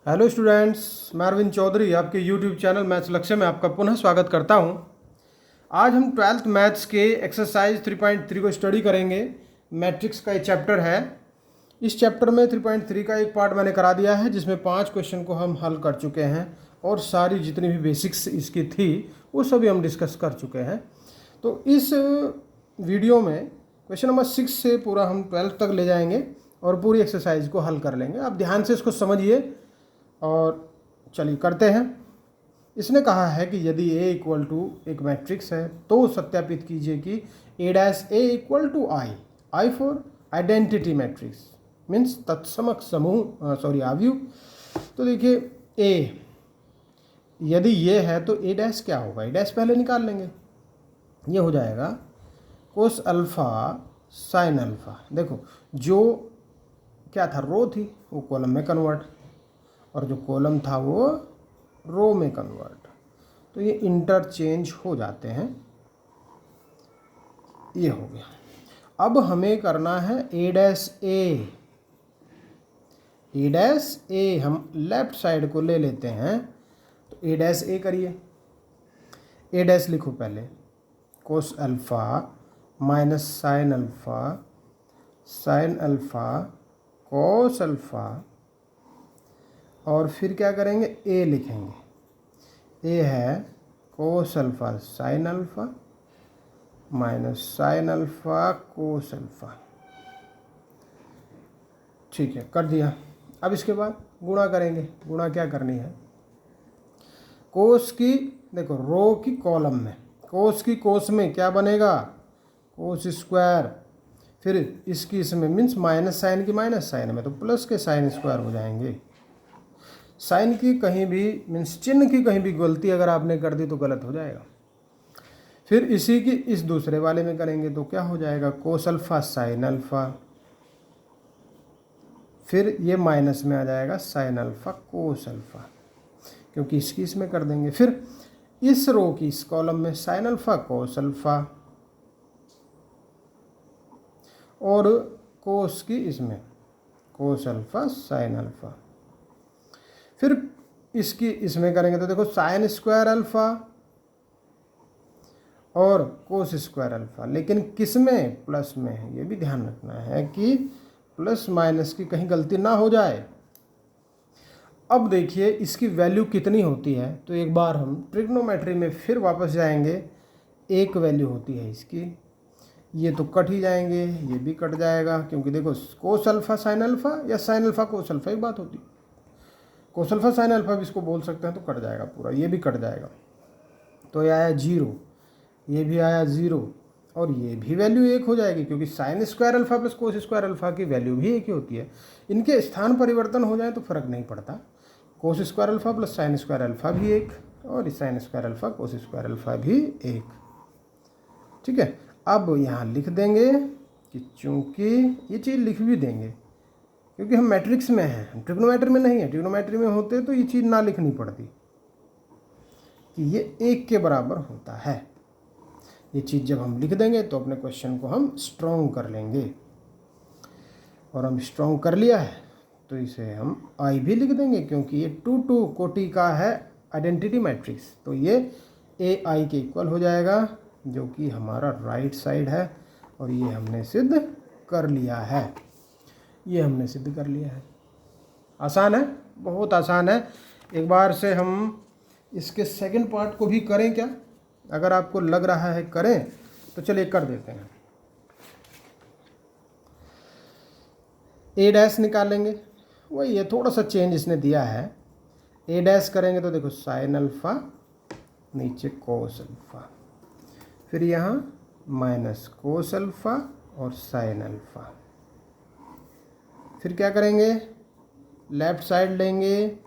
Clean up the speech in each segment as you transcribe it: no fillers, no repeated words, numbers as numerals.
Hello students, मैं अरविंद चौधरी आपके YouTube channel maths लक्ष्य में आपका पुनः स्वागत करता हूं। आज हम 12th मैथ्स के एक्सरसाइज 3.3 को स्टडी करेंगे। मैट्रिक्स का ये चैप्टर है। इस चैप्टर में 3.3 का एक पार्ट मैंने करा दिया है, जिसमें 5 क्वेश्चन को हम हल कर चुके हैं और सारी जितनी भी बेसिक्स इसकी थी वो सभी हम डिस्कस कर चुके हैं। तो इस वीडियो में क्वेश्चन नंबर 6 से पूरा हम 12th तक ले जाएंगे और पूरी एक्सरसाइज को हल कर लेंगे। आप ध्यान से इसको समझिए और चलिए करते हैं। इसने कहा है कि यदि A इक्वल टू एक मैट्रिक्स है तो सत्यापित कीजिए कि A' equal to I for identity matrix means तत्समक समूह आव्यूह। तो देखिए A यदि ये है तो A' क्या होगा, A' पहले निकाल लेंगे। ये हो जाएगा कोस अल्फ़ा साइन अल्फ़ा। देखो जो क्या था, रो थी, वो कॉलम में कन्वर्ट, और जो कॉलम था वो रो में कन्वर्ट। तो ये इंटरचेंज हो जाते हैं। ये हो गया। अब हमें करना है A' हम लेफ्ट साइड को ले लेते हैं। तो A' करिए। A' लिखो पहले, कोस alpha minus sign alpha cos alpha, और फिर क्या करेंगे, A लिखेंगे। A है कोस alpha sine alpha minus sign alpha cos alpha. ठीक है, कर दिया। अब इसके बाद गुणा करेंगे। गुणा क्या करनी है, कोस की, देखो रो की कॉलम में, कोस की कोस में क्या बनेगा, कोस स्क्वायर, फिर इसकी इसमें मीन्स माइनस साइन की माइनस साइन में तो प्लस के साइन स्क्वायर हो जाएंगे। साइन की कहीं भी मीन्स चिन्ह की कहीं भी गलती अगर आपने कर दी तो गलत हो जाएगा। फिर इसी की इस दूसरे वाले में करेंगे तो क्या हो जाएगा, कोस अल्फ़ा साइन अल्फ़ा, फिर ये माइनस में आ जाएगा साइन अल्फ़ा कोस अल्फ़ा, क्योंकि इसकी इसमें कर देंगे। फिर इस रो की इस कॉलम में साइन अल्फ़ा कोस अल्फ़ा, और कोस की इसमें कोस अल्फ़ा साइन अल्फ़ा। फिर इसकी इसमें करेंगे तो देखो साइन स्क्वायर अल्फ़ा और कोस स्क्वायर अल्फ़ा, लेकिन किस में, प्लस में है। ये भी ध्यान रखना है कि प्लस माइनस की कहीं गलती ना हो जाए। अब देखिए इसकी वैल्यू कितनी होती है, तो एक बार हम ट्रिग्नोमेट्री में फिर वापस जाएंगे। एक वैल्यू होती है इसकी, ये तो कट ही जाएंगे, ये भी कट जाएगा, क्योंकि देखो कोस अल्फ़ा साइन अल्फ़ा या साइन अल्फ़ा कोस अल्फ़ा एक बात होती है। कोस अल्फ़ा साइन अल्फ़ा भी इसको बोल सकते हैं, तो कट जाएगा पूरा, ये भी कट जाएगा। तो ये आया 0, ये भी आया 0, और ये भी वैल्यू 1 हो जाएगी, क्योंकि sine square alpha plus cos square alpha की वैल्यू भी 1 ही होती है। इनके स्थान परिवर्तन हो जाए तो फ़र्क नहीं पड़ता। कोस square alpha plus sine square alpha भी 1, और साइन स्क्वायर अल्फ़ा कोस स्क्वायर अल्फ़ा भी 1। ठीक है, अब यहाँ लिख देंगे कि चूँकि ये चीज़ लिख भी देंगे, क्योंकि हम मैट्रिक्स में हैं, हम ट्रिग्नोमेट्री में नहीं है। ट्रिग्नोमेट्री में होते तो ये चीज़ ना लिखनी पड़ती कि ये 1 के बराबर होता है। ये चीज़ जब हम लिख देंगे तो अपने क्वेश्चन को हम स्ट्रॉन्ग कर लेंगे, और हम स्ट्रॉन्ग कर लिया है तो इसे हम आई भी लिख देंगे, क्योंकि ये 2 कोटि का है आइडेंटिटी मैट्रिक्स। तो ये ए आई के इक्वल हो जाएगा, जो कि हमारा राइट साइड है, और ये हमने सिद्ध कर लिया है। ये हमने सिद्ध कर लिया है। आसान है, बहुत आसान है। एक बार से हम इसके सेकंड पार्ट को भी करें क्या, अगर आपको लग रहा है करें तो चलिए कर देते हैं। A' निकालेंगे, वही है, थोड़ा सा चेंज इसने दिया है। A' करेंगे तो देखो साइन अल्फ़ा, नीचे कोस अल्फ़ा, फिर यहाँ माइनस कोस अल्फ़ा और साइन अल्फ़ा। फिर क्या करेंगे, लेफ़्ट साइड लेंगे।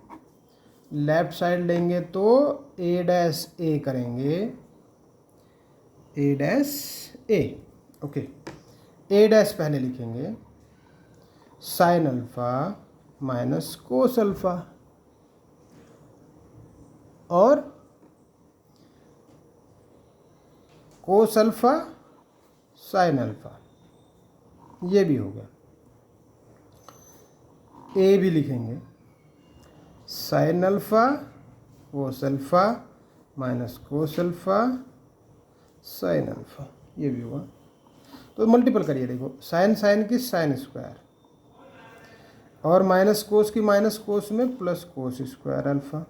लेफ़्ट साइड लेंगे तो A' करेंगे, A', ओके। A' पहले लिखेंगे sine alpha minus cos alpha, और कोस अल्फ़ा साइन अल्फ़ा, ये भी हो गया। ए भी लिखेंगे sine alpha cos alpha minus cos alpha sine alpha, ये भी हुआ। तो मल्टीपल करिए, देखो साइन साइन की साइन स्क्वायर और माइनस कोस की माइनस कोस में plus cos square alpha,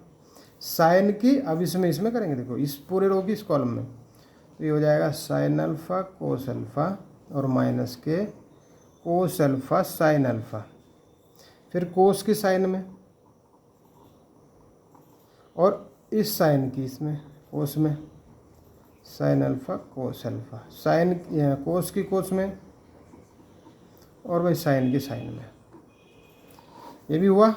sine की अब इसमें करेंगे, देखो इस पूरे रो की इस कॉलम में, तो ये हो जाएगा साइन अल्फ़ा कोस अल्फ़ा और माइनस के कोस अल्फ़ा साइन अल्फ़ा, फिर कोस की साइन में और इस साइन की इसमें कोस में sign alpha cos alpha, sine cos की कोस में और वही साइन की साइन में, ये भी हुआ।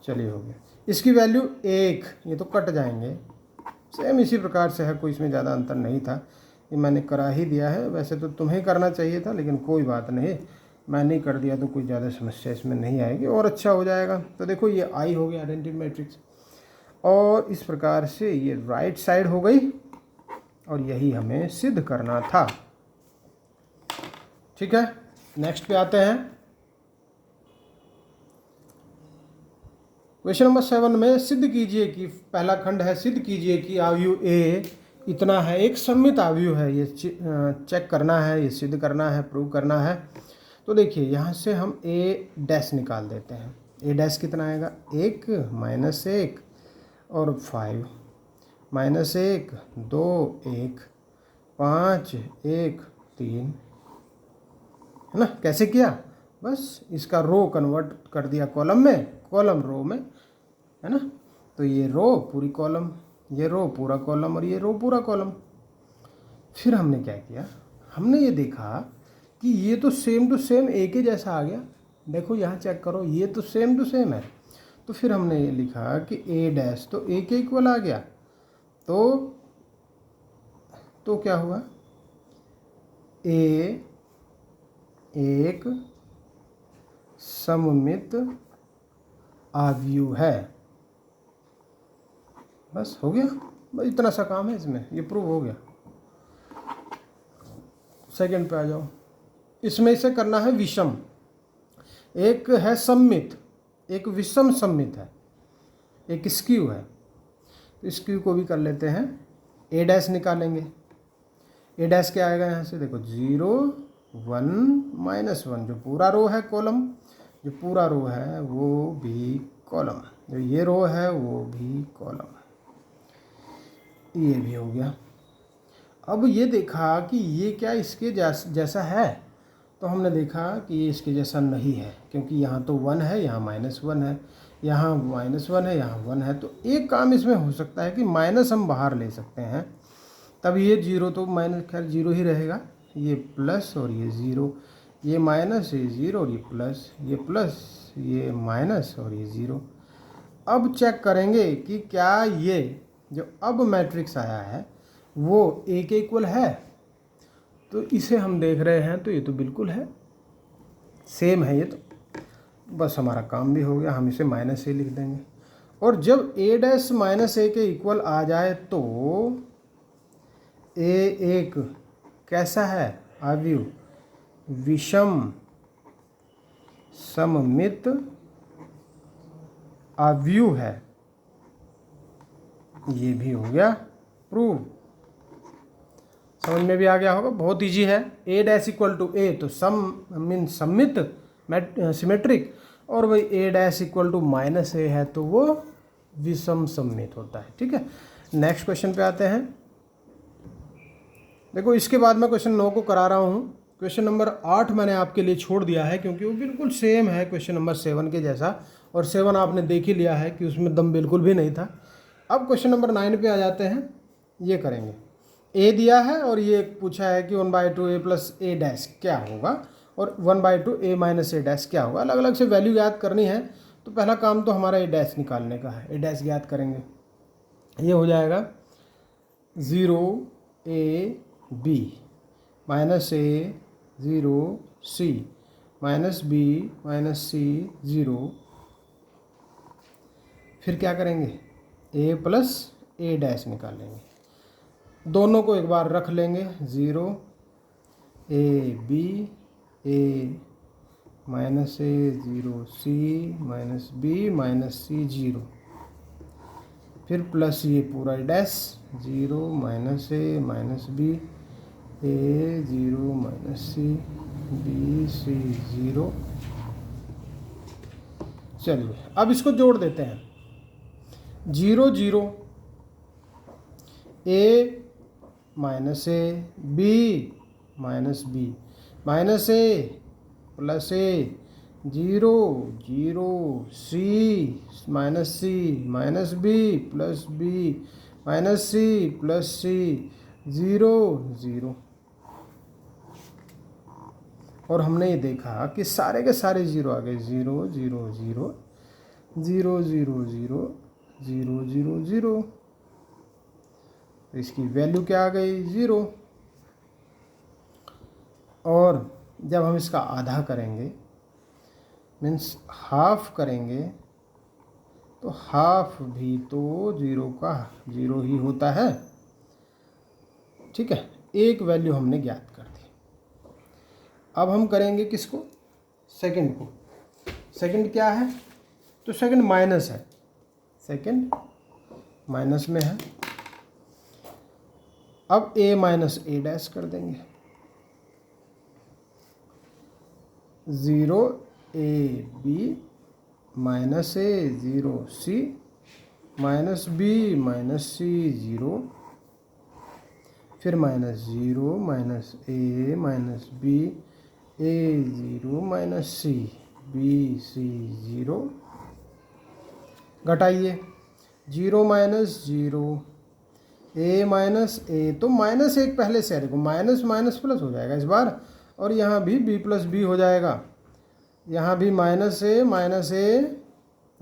चलिए हो गया। इसकी वैल्यू 1, ये तो कट जाएंगे, सेम इसी प्रकार से है, कोई इसमें ज़्यादा अंतर नहीं था, ये मैंने करा ही दिया है। वैसे तो तुम्हें करना चाहिए था, लेकिन कोई बात नहीं, मैंने ही कर दिया तो कोई ज़्यादा समस्या इसमें नहीं आएगी और अच्छा हो जाएगा। तो देखो ये आई हो गया आइडेंटिटी मैट्रिक्स, और इस प्रकार से ये राइट साइड हो गई, और यही हमें सिद्ध करना था। ठीक है, नेक्स्ट पे आते हैं। क्वेश्चन नंबर 7 में सिद्ध कीजिए कि, पहला खंड है, सिद्ध कीजिए कि आव्यूह ए इतना है, एक सममित आव्यूह है। ये चेक करना है, ये सिद्ध करना है, प्रूव करना है। तो देखिए यहाँ से हम ए डैश निकाल देते हैं। ए डैश कितना आएगा, 1 माइनस 1 और 5 माइनस 1 2 1 5 1 3, है ना। कैसे किया, बस इसका रो कन्वर्ट कर दिया कॉलम में, कॉलम रो में, है ना। तो ये रो पूरी कॉलम, ये रो पूरा कॉलम और ये रो पूरा कॉलम। फिर हमने क्या किया, हमने ये देखा कि ये तो सेम टू सेम एक ही जैसा आ गया। देखो यहाँ चेक करो, ये तो सेम टू सेम है। तो फिर हमने ये लिखा कि ए डैश तो ए के इक्वल आ गया। तो क्या हुआ, ए एक सममित आव्यूह है। बस हो गया, बस इतना सा काम है इसमें, ये प्रूव हो गया। सेकंड पे आ जाओ। इसमें इसे करना है विषम, एक है सममित, एक विषम सममित है, एक स्क्यू है। तो स्क्यू को भी कर लेते हैं। ए डैश निकालेंगे, ए डैश क्या आएगा यहाँ से, देखो 0 1 -1, जो पूरा रो है कॉलम, जो पूरा रो है वो भी कॉलम, जो ये रो है वो भी कॉलम, ये भी हो गया। अब ये देखा कि ये क्या इसके जैसा है, तो हमने देखा कि ये इसके जैसा नहीं है, क्योंकि यहाँ तो 1 है, यहाँ -1 है, यहाँ -1 है, यहाँ 1 है। तो एक काम इसमें हो सकता है कि माइनस हम बाहर ले सकते हैं, तब ये 0 तो माइनस, खैर 0 ही रहेगा, ये प्लस और ये 0, ये माइनस, ये 0 और ये प्लस, ये प्लस, ये माइनस और ये 0। अब चेक करेंगे कि क्या ये जो अब मैट्रिक्स आया है वो ए के इक्वल है। तो इसे हम देख रहे हैं, तो ये तो बिल्कुल है, सेम है ये तो, बस हमारा काम भी हो गया। हम इसे -a लिख देंगे, और जब a डैश -a के इक्वल आ जाए तो a एक कैसा है आव्यूह, विषम सममित आव्यूह है। ये भी हो गया प्रूव, समझ में भी आ गया होगा, बहुत इजी है। ए डैश इक्वल टू ए तो सममित सिमेट्रिक, और वही ए डैश इक्वल टू -a है तो वो विषम सममित होता है। ठीक है, नेक्स्ट क्वेश्चन पे आते हैं। देखो इसके बाद मैं क्वेश्चन 9 को करा रहा हूँ। क्वेश्चन नंबर 8 मैंने आपके लिए छोड़ दिया है, क्योंकि वो बिल्कुल सेम है क्वेश्चन नंबर 7 के जैसा, और 7 आपने देख ही लिया है कि उसमें दम बिल्कुल भी नहीं था। अब क्वेश्चन नंबर 9 पे आ जाते हैं। ये करेंगे, ए दिया है और ये पूछा है कि 1/2 a प्लस ए डैश क्या होगा, और 1/2 a माइनस ए डैश क्या होगा। अलग अलग से वैल्यू ज्ञात करनी है। तो पहला काम तो हमारा ए डैश निकालने का है, ए डैश ज्ञात करेंगे। ये हो जाएगा 0ab -a 0c -b -c 0। फिर क्या करेंगे, a प्लस ए डैश निकालेंगे, दोनों को एक बार रख लेंगे, 0 ab a minus A 0 C minus B minus C 0, फिर प्लस ये पूरा dash 0 minus A minus B A 0 minus C B C 0। चलिए अब इसको जोड़ देते हैं। 0 0 A minus A B minus B minus A plus A 0 0 C minus B plus B minus C plus C 0 0। और हमने ये देखा कि सारे के सारे 0 आ गए, 0 0 0 0 0 0 0 0 0। इसकी वैल्यू क्या आ गई 0। और जब हम इसका आधा करेंगे मीन्स हाफ करेंगे तो हाफ भी तो 0 का 0 ही होता है। ठीक है, एक वैल्यू हमने ज्ञात कर दी। अब हम करेंगे किसको, सेकंड को। सेकंड क्या है, तो सेकंड माइनस है, सेकंड माइनस में है। अब a माइनस ए डैश कर देंगे, 0 A B minus A 0 C minus B minus C 0, फिर minus 0 minus A minus B A 0 minus C B C 0। घटाइए 0 माइनस 0 ए माइनस ए, तो minus एक पहले से है, देखो माइनस माइनस प्लस हो जाएगा इस बार, और यहाँ भी बी प्लस बी हो जाएगा, यहाँ भी माइनस ए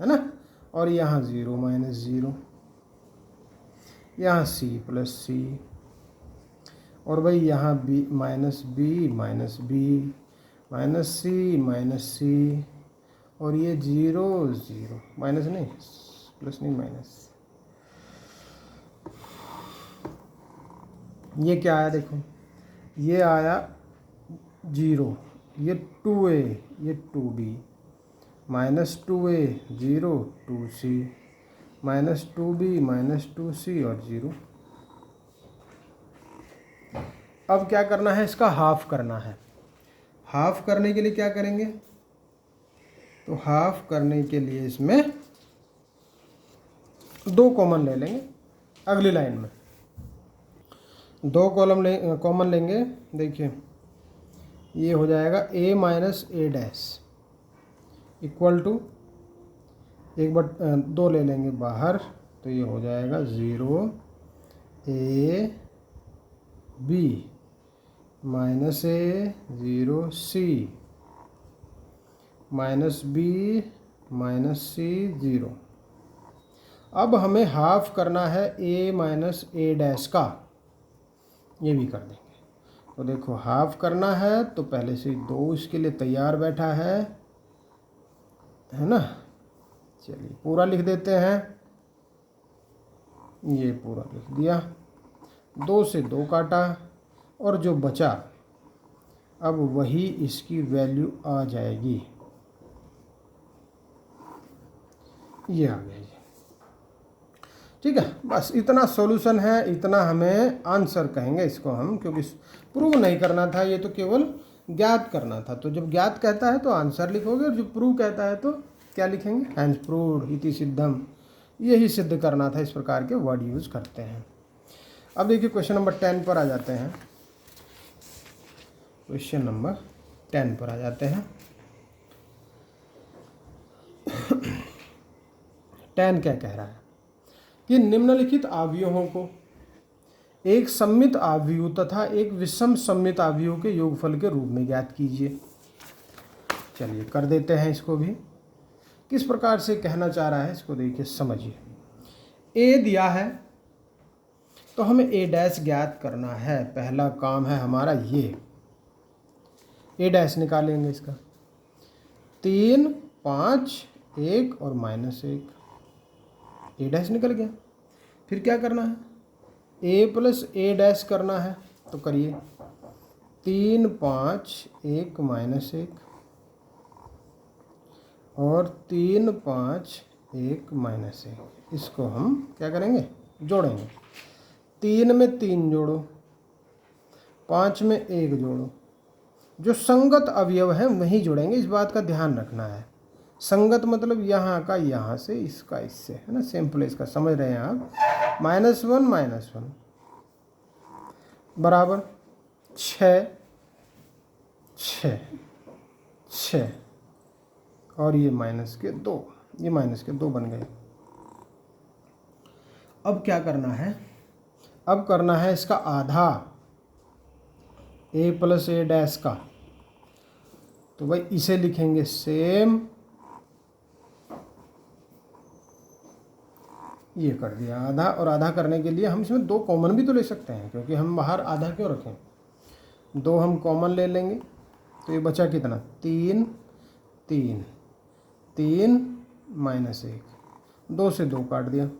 है ना, और यहाँ 0 माइनस 0, यहाँ सी प्लस सी, और भाई यहाँ बी माइनस बी माइनस सी, और ये 0 0 माइनस नहीं प्लस नहीं माइनस। ये क्या आया देखो, ये आया 0, ये 2a ये 2b minus 2a 0 2c minus 2b minus 2c और 0। अब क्या करना है, इसका हाफ करना है। हाफ करने के लिए क्या करेंगे, तो हाफ करने के लिए इसमें 2 कॉमन ले लेंगे। अगली लाइन में 2 कॉमन लेंगे। देखिए ये हो जाएगा a minus A dash equal to 2 ले लेंगे बाहर, तो ये हो जाएगा 0 A B minus A 0 C minus B minus C 0। अब हमें हाफ करना है a माइनस ए डैश का, ये भी कर देंगे। तो देखो हाफ करना है तो पहले से 2 इसके लिए तैयार बैठा है ना। चलिए पूरा लिख देते हैं, ये पूरा लिख दिया, 2 से 2 काटा, और जो बचा अब वही इसकी वैल्यू आ जाएगी, ये आ गई। ठीक है, बस इतना सॉल्यूशन है, इतना हमें आंसर कहेंगे इसको हम, क्योंकि प्रूव नहीं करना था, ये तो केवल ज्ञात करना था। तो जब ज्ञात कहता है तो आंसर लिखोगे, और जब प्रूव कहता है तो क्या लिखेंगे, हैंस प्रूव्ड इति सिद्धम, यही सिद्ध करना था। इस प्रकार के वर्ड यूज़ करते हैं। अब देखिए क्वेश्चन नंबर 10 पर आ जाते हैं। क्वेश्चन नंबर 10 पर आ जाते हैं। 10 क्या कह रहा है कि निम्नलिखित अवयवों को एक सममित अवयव तथा एक विषम सममित अवयव के योगफल के रूप में ज्ञात कीजिए। चलिए कर देते हैं इसको भी। किस प्रकार से कहना चाह रहा है इसको देखिए, समझिए। ए दिया है तो हमें ए डैश ज्ञात करना है, पहला काम है हमारा ये। ए डैश निकालेंगे इसका, 3 5 1 और -1, ए डैश निकल गया। फिर क्या करना है, ए प्लस ए डैश करना है, तो करिए 3 5 1 -1, और 3 5 1 माइनस 1, इसको हम क्या करेंगे, जोड़ेंगे। 3 में 3 जोड़ो, 5 में 1 जोड़ो, जो संगत अवयव है वही जोड़ेंगे, इस बात का ध्यान रखना है। संगत मतलब यहाँ का यहाँ से, इसका इससे, है ना, सेम प्लेस का, समझ रहे हैं आप। -1 बराबर 6 6 6 और ये -2, ये -2 बन गए। अब क्या करना है, अब करना है इसका आधा, a + a' का। तो भाई इसे लिखेंगे सेम, ये कर दिया आधा। और आधा करने के लिए हम इसमें 2 कॉमन भी तो ले सकते हैं, क्योंकि हम बाहर आधा क्यों रखें, 2 हम कॉमन ले लेंगे। तो ये बचा कितना, 3 3 3 -1, 2 से 2 काट दिया,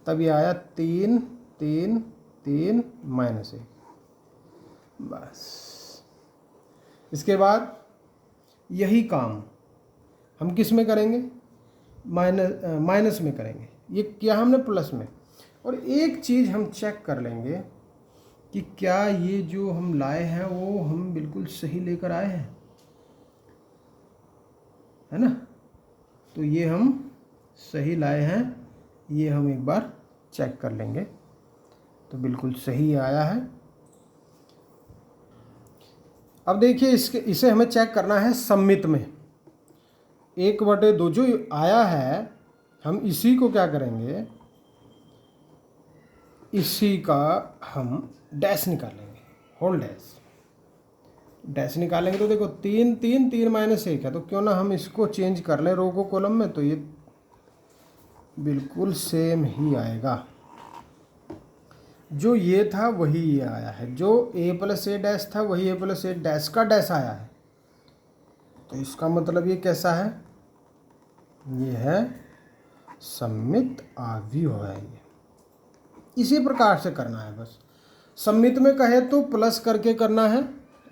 तब ये आया 3 3 3 -1। बस इसके बाद यही काम हम किस में करेंगे, माइनस में करेंगे। ये किया हमने प्लस में। और एक चीज़ हम चेक कर लेंगे कि क्या ये जो हम लाए हैं वो हम बिल्कुल सही लेकर आए हैं, है ना। तो ये हम सही लाए हैं, ये हम एक बार चेक कर लेंगे। तो बिल्कुल सही आया है। अब देखिए इसे हमें चेक करना है सम्मित में। 1/2 जो आया है, हम इसी को क्या करेंगे, इसी का हम डैश निकालेंगे, होल डैश निकालेंगे। तो देखो 3 3 3 -1 है, तो क्यों ना हम इसको चेंज कर लें रो को कॉलम में, तो ये बिल्कुल सेम ही आएगा। जो ये था वही ये आया है, जो a + a' था वही a + a' का डैश आया है। तो इसका मतलब ये कैसा है, ये है सम्मित अवयव है। ये इसी प्रकार से करना है। बस सम्मित में कहे तो प्लस करके करना है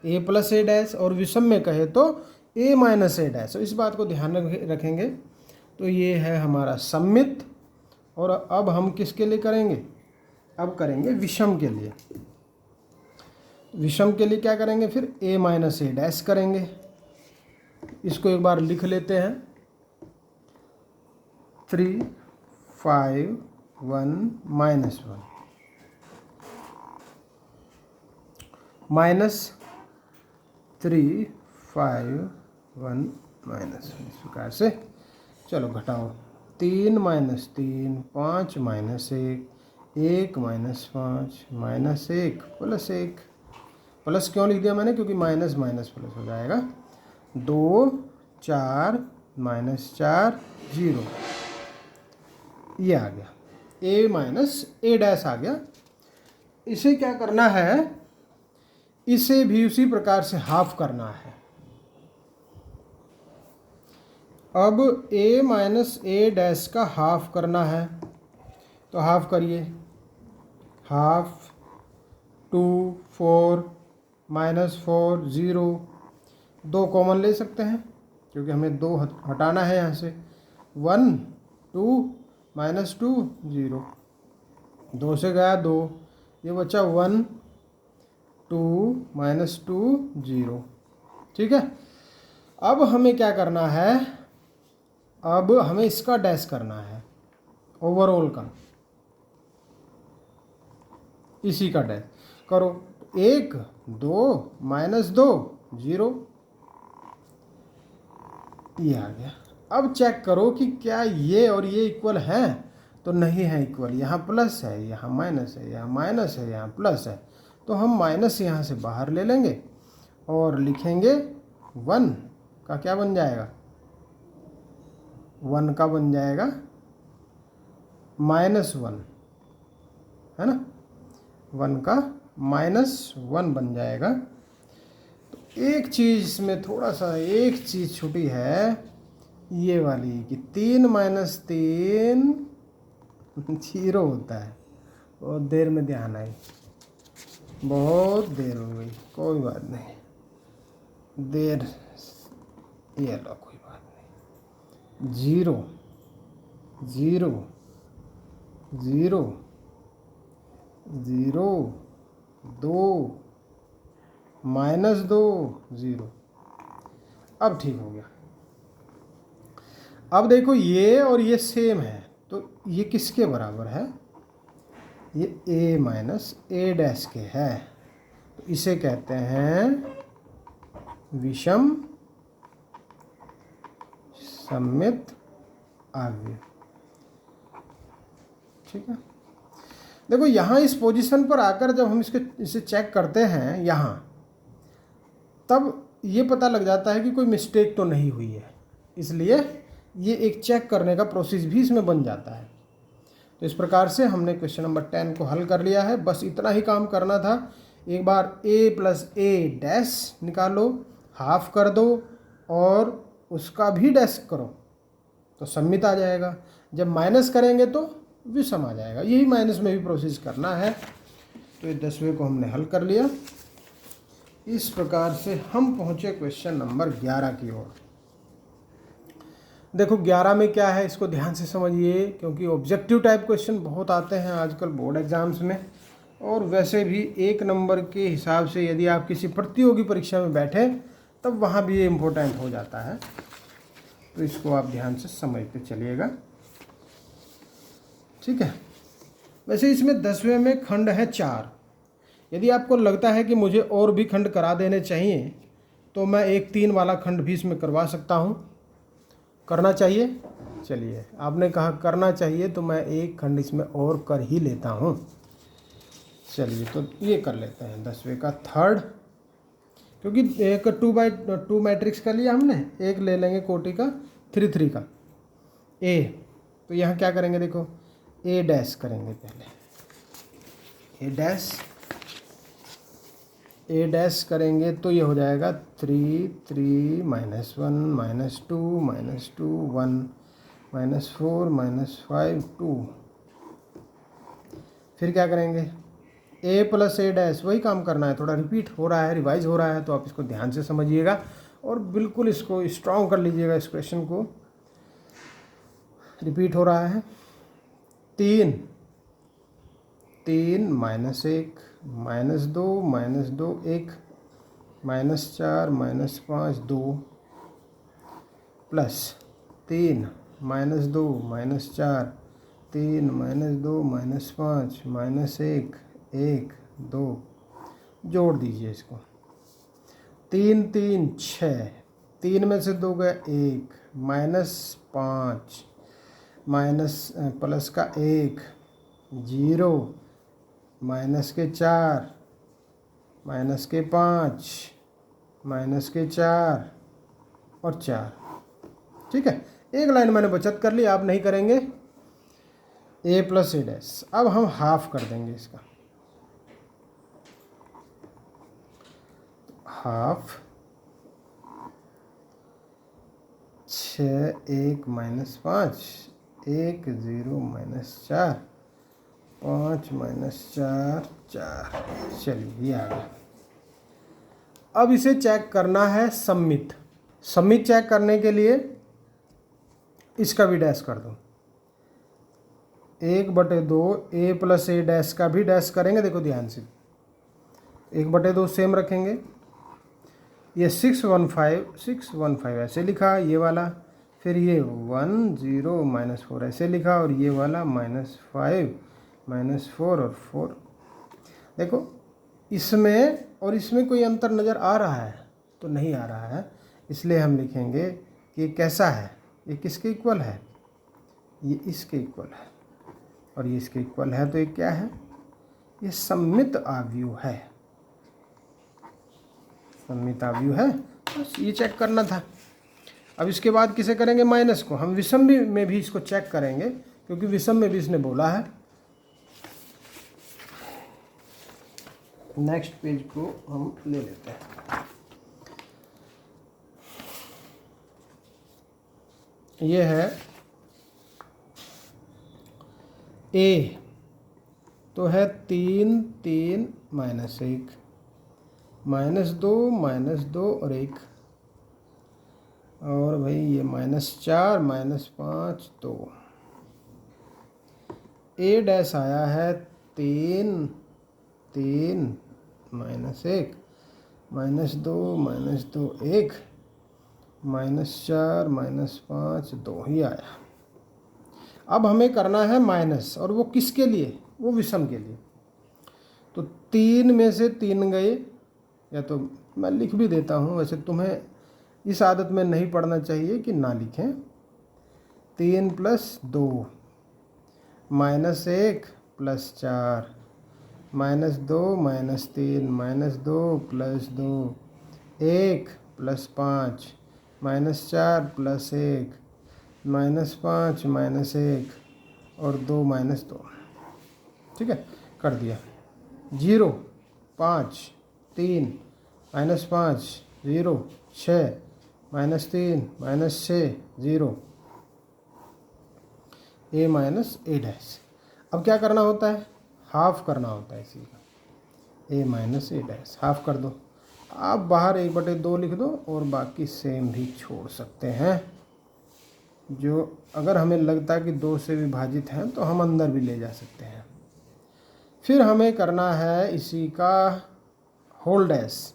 a + a', और विषम में कहे तो a - a'। तो इस बात को ध्यान रखेंगे। तो ये है हमारा सम्मित। और अब हम किसके लिए करेंगे, अब करेंगे विषम के लिए। विषम के लिए क्या करेंगे, फिर a - a' करेंगे। इसको एक बार लिख लेते हैं, 3 5 1 -1 -3 5 1 -1, इस प्रकार से। चलो घटाओ, 3 -3 5 -1 1 -5 -1 + 1। प्लस क्यों लिख दिया मैंने, क्योंकि माइनस माइनस प्लस हो जाएगा। 2 4 -4 0, ये आ गया a - a' आ गया। इसे क्या करना है, इसे भी उसी प्रकार से हाफ करना है। अब a - a' का हाफ करना है, तो हाफ करिए। हाफ 2 4 -4 0, 2 कॉमन ले सकते हैं क्योंकि हमें 2 हटाना है यहाँ से। 1 2 -2 0, 2 से गया 2, ये बचा 1 2 -2 0। ठीक है। अब हमें क्या करना है, अब हमें इसका डैश करना है, ओवरऑल का, इसी का डैश करो। 1 2 -2 0, ये आ गया। अब चेक करो कि क्या ये और ये इक्वल हैं, तो नहीं है इक्वल। यहाँ प्लस है, यहाँ माइनस है, यहाँ माइनस है, यहाँ प्लस है। तो हम माइनस यहाँ से बाहर ले लेंगे और लिखेंगे 1 का क्या बन जाएगा, 1 का बन जाएगा -1, है ना। 1 का -1 बन जाएगा। तो एक चीज़ इसमें थोड़ा सा, एक चीज़ छुटी है, ये वाली कि 3 - 3 0 होता है। बहुत देर में ध्यान आई, बहुत देर हो गई, कोई बात नहीं, देर ये लो, कोई बात नहीं। 0 0 0 0 2 -2 0। अब ठीक हो गया। अब देखो ये और ये सेम है, तो ये किसके बराबर है? ये a माइनस ए डैश के है, तो इसे कहते हैं विषम सममित आव्यूह। ठीक है, देखो यहाँ इस पोजीशन पर आकर जब हम इसे चेक करते हैं यहाँ, तब ये पता लग जाता है कि कोई मिस्टेक तो नहीं हुई है, इसलिए ये एक चेक करने का प्रोसेस भी इसमें बन जाता है। तो इस प्रकार से हमने क्वेश्चन नंबर 10 को हल कर लिया है। बस इतना ही काम करना था। एक बार a प्लस ए डैश निकालो, हाफ कर दो और उसका भी डैश करो तो सममित आ जाएगा। जब माइनस करेंगे तो विषम आ जाएगा। यही माइनस में भी प्रोसेस करना है। तो ये 10वें को हमने हल कर लिया। इस प्रकार से हम पहुँचे क्वेश्चन नंबर 11 की ओर। देखो 11 में क्या है, इसको ध्यान से समझिए, क्योंकि ऑब्जेक्टिव टाइप क्वेश्चन बहुत आते हैं आजकल बोर्ड एग्जाम्स में, और वैसे भी 1 नंबर के हिसाब से यदि आप किसी प्रतियोगी परीक्षा में बैठे तब वहाँ भी ये इम्पोर्टेंट हो जाता है। तो इसको आप ध्यान से समझते चलिएगा। ठीक है, वैसे इसमें 10वें में खंड है 4। यदि आपको लगता है कि मुझे और भी खंड करा देने चाहिए तो मैं एक 3 वाला खंड भी इसमें करवा सकता हूँ। करना चाहिए? चलिए, आपने कहा करना चाहिए तो मैं एक खंड इसमें और कर ही लेता हूँ। चलिए, तो ये कर लेते हैं 10वें का थर्ड, क्योंकि एक 2x2 मैट्रिक्स कर लिया हमने, एक ले लेंगे कोटि का 3-3 का ए। तो यहाँ क्या करेंगे, देखो ए डैश करेंगे पहले, ए डैश करेंगे तो ये हो जाएगा 3 3 -1 -2 -2 1 -4 -5 2। फिर क्या करेंगे, ए प्लस ए डैश, वही काम करना है। थोड़ा रिपीट हो रहा है, रिवाइज हो रहा है, तो आप इसको ध्यान से समझिएगा और बिल्कुल इसको स्ट्रॉन्ग कर लीजिएगा। इस क्वेश्चन को रिपीट हो रहा है। 3 -1 -2 -2 1 -4 -5 2 प्लस 3 -2 -4 3 -2 -5 -1 1 2, जोड़ दीजिए इसको। 3 3 6, 3 में से 2 गया 1, -5 माइनस प्लस का 1 0 माइनस के 4 माइनस के 5 माइनस के 4 और 4। ठीक है, एक लाइन मैंने बचत कर ली, आप नहीं करेंगे। ए प्लस ए डैश, अब हम हाफ कर देंगे इसका, हाफ 6 1 -5 1 0 -4 5 -4 4। चलिए, ये आ गया। अब इसे चेक करना है सममित। सममित चेक करने के लिए इसका भी डैश कर दो, 1/2 ए प्लस ए डैश का भी डैश करेंगे। देखो ध्यान से, 1/2 सेम रखेंगे। ये 615 ऐसे लिखा, ये वाला, फिर ये 1 0 -4 ऐसे लिखा, और ये वाला -5 -4 और 4। देखो इसमें और इसमें कोई अंतर नज़र आ रहा है? तो नहीं आ रहा है, इसलिए हम लिखेंगे कि ये कैसा है, ये किसके इक्वल है, ये इसके इक्वल है, और ये इसके इक्वल है। तो ये क्या है, ये सममित आव्यूह है। सममित आव्यूह है, बस ये चेक करना था। अब इसके बाद किसे करेंगे, माइनस को। हम विषम में भी इसको चेक करेंगे, क्योंकि विषम में भी इसने बोला है। नेक्स्ट पेज को हम ले लेते हैं। ये है ए, तो है 3 3 -1 -2 -2 और 1 और भाई ये -4 -5 2, ए डैश आया है 3 -1 -2 -2 1 -4 -5 2 ही आया। अब हमें करना है माइनस, और वो किसके लिए? वो विषम के लिए। तो 3 में से 3 गए, या तो मैं लिख भी देता हूँ, वैसे तुम्हें इस आदत में नहीं पढ़ना चाहिए कि ना लिखें। 3 + 2 -1 + 4 -2 -3 -2 + 2 1 + 5 -4 + 1 -5 -1 और 2 -2। ठीक है, कर दिया। 0 5 3 -5 0 6 -3 -6 0 a - a डैश। अब क्या करना होता है? हाफ करना होता है इसी का। a - a डैश हाफ कर दो। आप बाहर 1/2 लिख दो और बाकी सेम भी छोड़ सकते हैं। जो अगर हमें लगता है कि 2 से विभाजित हैं तो हम अंदर भी ले जा सकते हैं। फिर हमें करना है इसी का होल डैश।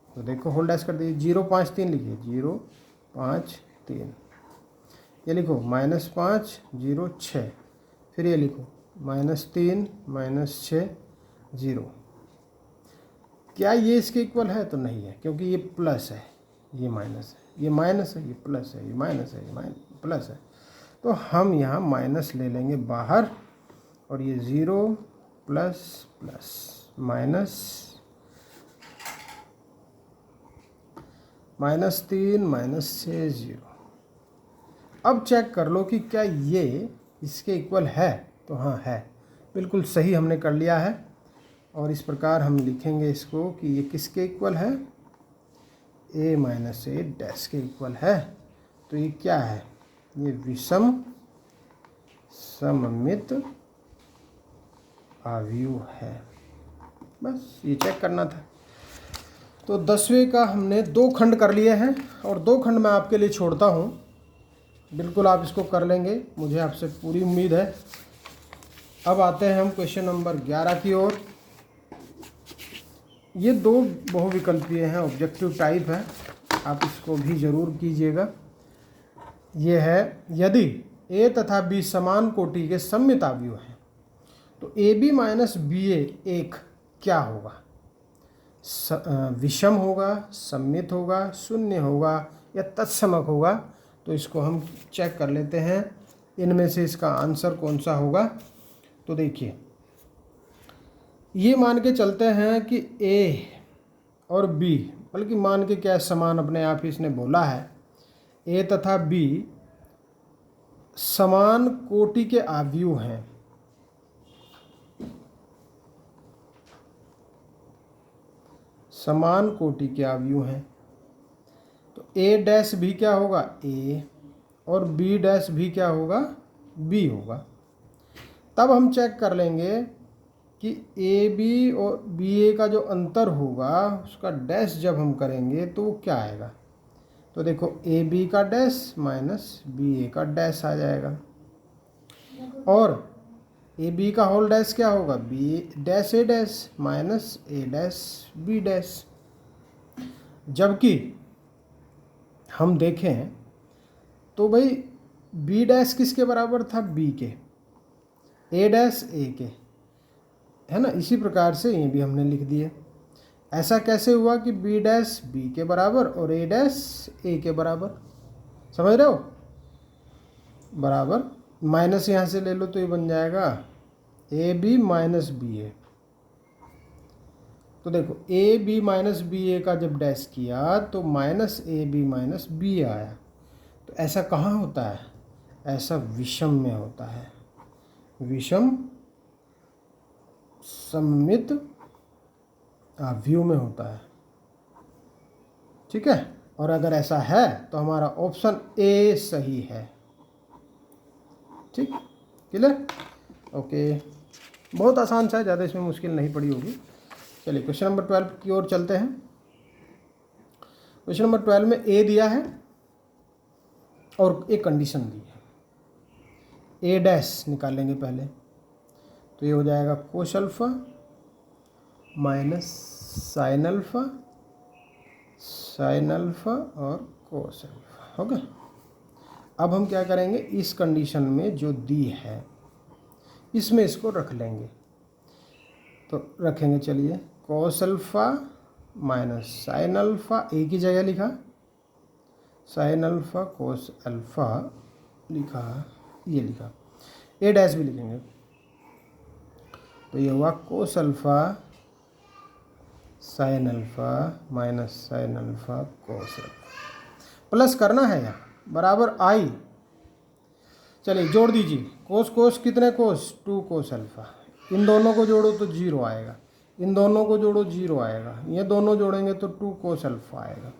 तो देखो होल डैश कर दीजिए। 0 5 3 लिखिए। 0 5 3, ये लिखो -5 0 6, फिर ये लिखो -3 -6 0। क्या ये इसके इक्वल है? तो नहीं है, क्योंकि ये प्लस है, ये माइनस है, ये माइनस है, ये प्लस है, ये माइनस है, ये प्लस है। तो हम यहाँ माइनस ले लेंगे बाहर, और ये 0 प्लस प्लस माइनस -3 -6 0। अब चेक कर लो कि क्या ये इसके इक्वल है? तो हाँ है, बिल्कुल सही हमने कर लिया है। और इस प्रकार हम लिखेंगे इसको कि ये किसके इक्वल है? a - a डैश के इक्वल है। तो ये क्या है? ये विषम सममित आव्यूह है। बस ये चेक करना था। तो 10वें का हमने 2 खंड कर लिए हैं, और 2 खंड मैं आपके लिए छोड़ता हूँ। बिल्कुल आप इसको कर लेंगे, मुझे आपसे पूरी उम्मीद है। अब आते हैं हम क्वेश्चन नंबर 11 की ओर। ये 2 बहुविकल्पीय हैं, ऑब्जेक्टिव टाइप है, आप इसको भी ज़रूर कीजिएगा। ये है, यदि a तथा b समान कोटि के सममित आव्यूह हैं तो AB - BA एक क्या होगा? विषम होगा, सममित होगा, शून्य होगा या तत्समक होगा? तो इसको हम चेक कर लेते हैं, इनमें से इसका आंसर कौन सा होगा। तो देखिए, ये मान के चलते हैं कि A और B, बल्कि मान के क्या समान, अपने आप ही इसने बोला है, A तथा B समान कोटि के आव्यूह हैं। समान कोटि के आव्यूह हैं, तो A डैश भी क्या होगा? A, और B डैश भी क्या होगा? B होगा। तब हम चेक कर लेंगे कि AB और BA का जो अंतर होगा उसका डैश जब हम करेंगे तो वो क्या आएगा। तो देखो AB का डैश माइनस BA का डैश आ जाएगा, और AB का होल डैश क्या होगा? B dash A dash minus A dash B dash. जबकि हम देखें तो भाई B डैश किसके बराबर था? B के, A डैश A के, है ना। इसी प्रकार से ये भी हमने लिख दिए। ऐसा कैसे हुआ कि B डैश B के बराबर और A डैश A के बराबर? समझ रहे हो? बराबर, माइनस यहाँ से ले लो तो ये बन जाएगा AB - BA। तो देखो AB - BA का जब डैश किया तो -AB - BA आया। तो ऐसा कहाँ होता है? ऐसा विषम में होता है, विषम सममित आव्यूह में होता है। ठीक है, और अगर ऐसा है तो हमारा ऑप्शन A सही है। ठीक, क्लियर? ओके, बहुत आसान सा है, ज़्यादा इसमें मुश्किल नहीं पड़ी होगी। चलिए क्वेश्चन नंबर 12 की ओर चलते हैं। क्वेश्चन नंबर 12 में A दिया है और एक कंडीशन दी है, ए डैश निकालेंगे पहले, तो ये हो जाएगा कोस अल्फ़ा माइनस साइन अल्फ़ा और कोस अल्फ़ा, हो गया। अब हम क्या करेंगे, इस कंडीशन में जो दी है इसमें इसको रख लेंगे, तो रखेंगे, चलिए, कोस अल्फ़ा माइनस साइन अल्फ़ा, एक ही जगह लिखा, साइन अल्फ़ा कोस अल्फ़ा लिखा, ये लिखा, ए डैश भी लिखेंगे, तो ये हुआ कोस alpha sine alpha minus sign alpha cos alpha, plus करना है यहाँ, बराबर आई, चलिए जोड़ दीजिए, कोस कोस कितने कोस, 2 कोस अल्फ़ा, इन दोनों को जोड़ो तो 0 आएगा, इन दोनों को जोड़ो 0 आएगा, ये दोनों जोड़ेंगे तो 2 कोस अल्फ़ा आएगा।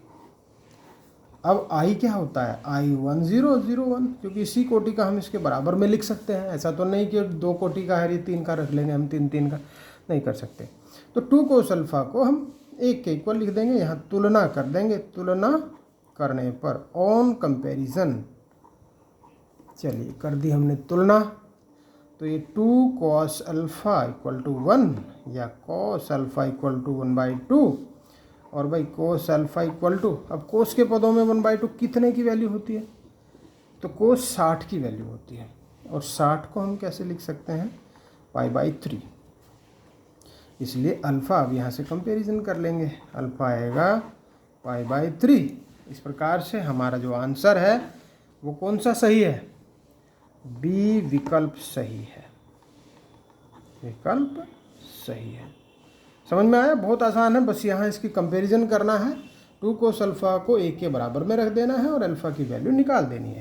अब आई क्या होता है, आई 1 0 0 1, क्योंकि इसी कोटि का हम इसके बराबर में लिख सकते हैं, ऐसा तो नहीं कि 2 कोटि का है, ये 3 का रख लेंगे हम, 3 3 का नहीं कर सकते। तो 2 कोस अल्फ़ा को हम 1 के इक्वल लिख देंगे, यहाँ तुलना कर देंगे, तुलना करने पर ऑन कंपैरिजन, चलिए कर दी हमने तुलना, तो ये 2 कॉस अल्फ़ा इक्वल टू 1 या कॉस अल्फ़ा इक्वल टू 1/2 और भाई कोस अल्फ़ा इक्वल टू, अब कोस के पदों में 1/2 कितने की वैल्यू होती है, तो कोस 60 की वैल्यू होती है, और 60 को हम कैसे लिख सकते हैं, π/3, इसलिए अल्फ़ा अब यहाँ से कंपैरिजन कर लेंगे, अल्फ़ा आएगा π/3। इस प्रकार से हमारा जो आंसर है वो कौन सा सही है, बी विकल्प सही है, विकल्प सही है। समझ में आया, बहुत आसान है, बस यहाँ इसकी कंपैरिजन करना है, 2 कोस अल्फ़ा को 1 के बराबर में रख देना है और अल्फ़ा की वैल्यू निकाल देनी है।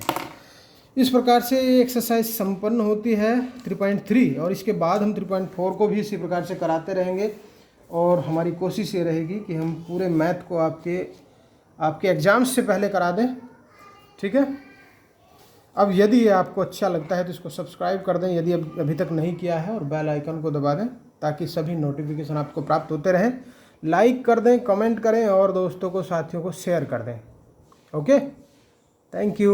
इस प्रकार से ये एक्सरसाइज संपन्न होती है 3.3, और इसके बाद हम 3.4 को भी इसी प्रकार से कराते रहेंगे, और हमारी कोशिश ये रहेगी कि हम पूरे मैथ को आपके एग्ज़ाम्स से पहले करा दें, ठीक है। अब यदि ये आपको अच्छा लगता है तो इसको सब्सक्राइब कर दें यदि अभी तक नहीं किया है, और बेल आइकन को दबा दें ताकि सभी नोटिफिकेशन आपको प्राप्त होते रहें। लाइक कर दें, कमेंट करें और दोस्तों को, साथियों को शेयर कर दें। Okay, thank you.